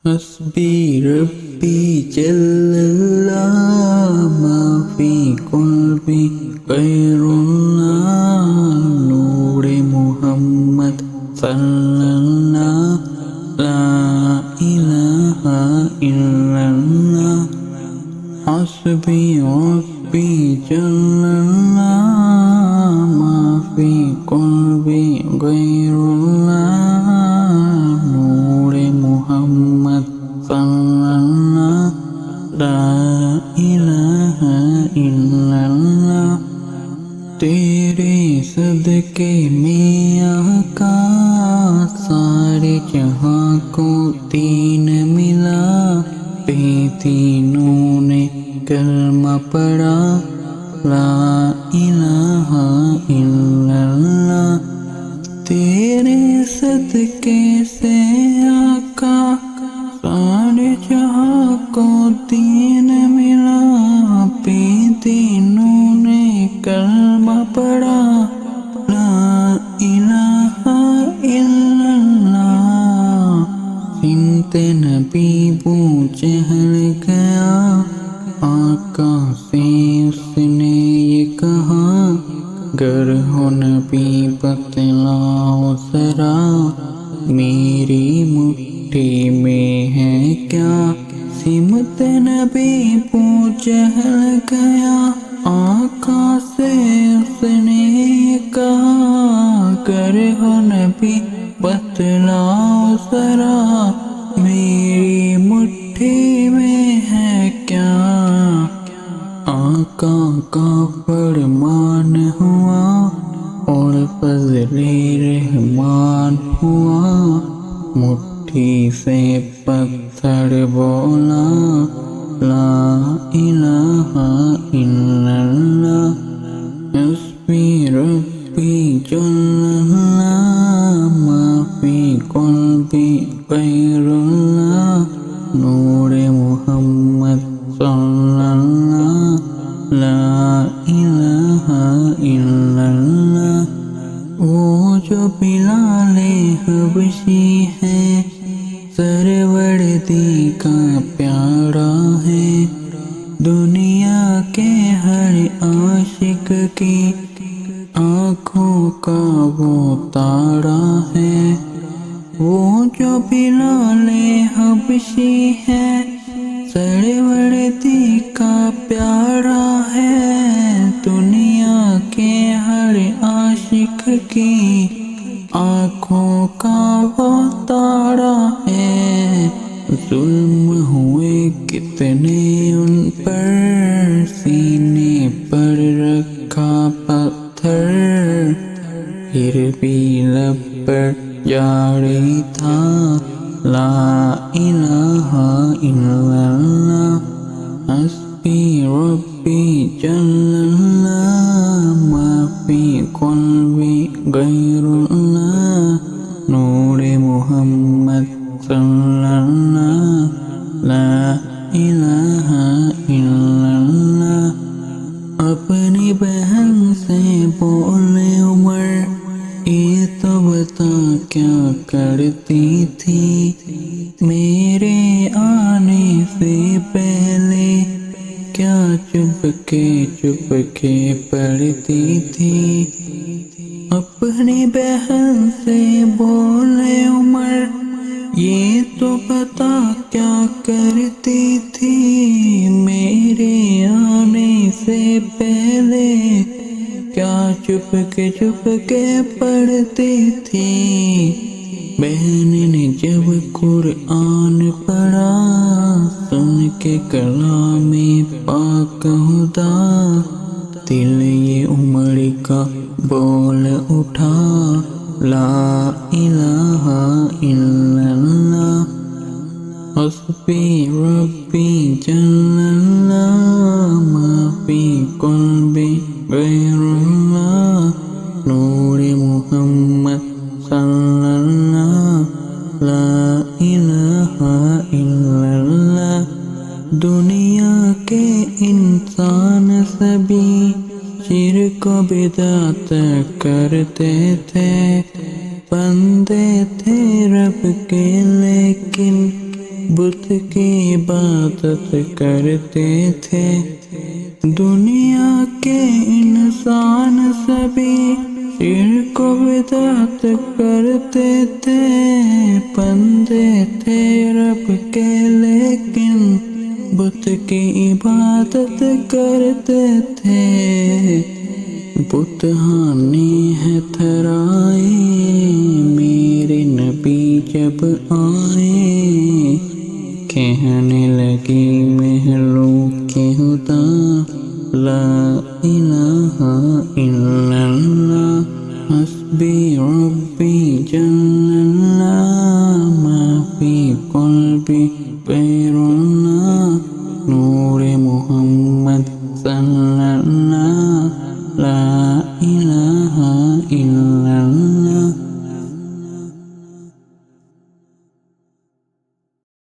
حسبی ربی جل اللہ ما فی قلبی غیر اللہ نور محمد صلی اللہ لا الہ الا اللہ حسبی ربی جل اللہ ما فی قلبی غیر اللہ نور محمد صلی اللہ لا الہ الا اللہ تیرے صدقے میں آقا سارے جہاں کو دین ملا بے دینوں نے کلمہ پڑھا لا الہ الا اللہ تیرے صدقے سے آقا سارے جہاں کو دین ملا بے دینوں نے کلمہ پڑھا لا الہ الا اللہ سنت نبی بو جہل گیا آقا سے اس نے یہ کہا گر ہو نبی بتلاؤ ذرا میری مٹھی میں ہے کیا سمت نبی بو جہل گیا آقا سے اس نے یہ کہا گر ہو نبی بتلاؤ ذرا میری مٹھی میں ہے کیا آقا کا فرمان ہوا اور فضل رحمان ہوا مٹھی سے پتھر بولا لا الہ الا اللہ حسبی ربی جل اللہ ما فی قلبی غیر اللہ نور محمد صلی اللہ لا الہ الا اللہ وہ جو بلال حبشی ہے سرورتی کا پیارا ہے دنیا کے ہر عاشق کی آنکھوں کا وہ تارا ہے وہ جو بلال حبشی ہے سرورتی کا پیارا ہے دنیا کے ہر عاشق کی آنکھوں کا وہ تارا ہے ظلم ہوئے کتنے ان پر سینے پر رکھا پتھر پھر بھی لب پر جاری تھا لا الہ الا اللہ حسبی ربی جل اللہ ما فی قلبی غیر اللہ نور محمد صلی اللہ لا الہ الا اللہ اپنی بہن سے بولے عمر یہ تو بتا کیا کرتی تھی میرے آنے سے پہلے کیا چپ کے پڑھتی تھی اپنی بہن سے بولے عمر یہ تو بتا کیا کرتی تھی میرے آنے سے پہلے کیا چپ کے پڑھتی تھی بہن نے جب قرآن پڑھا سن کے کلام پاک خدا دل یہ عمر کا بول اٹھا لا الہ الا اللہ حسبی ربی جل اللہ ما فی قلبی غیر اللہ نور محمد صلی اللہ لا الہ الا اللہ دنیا کے انسان سبھی شرک و بدعت کرتے تھے بندے تھے رب کے لیکن بت کی عبادت کرتے تھے، دنیا کے انسان سبھی شرک و بدعت کرتے تھے، بندے تھے رب کے لیکن بت کی عبادت کرتے تھے۔ بتہانی ہے تھرائے میرے نبی جب آئے، کہنے لگی محلوں کے خدا لا الہ الا اللہ حسبی ربی جل اللہ ما فی قلبی غیر اللہ نور محمد صلی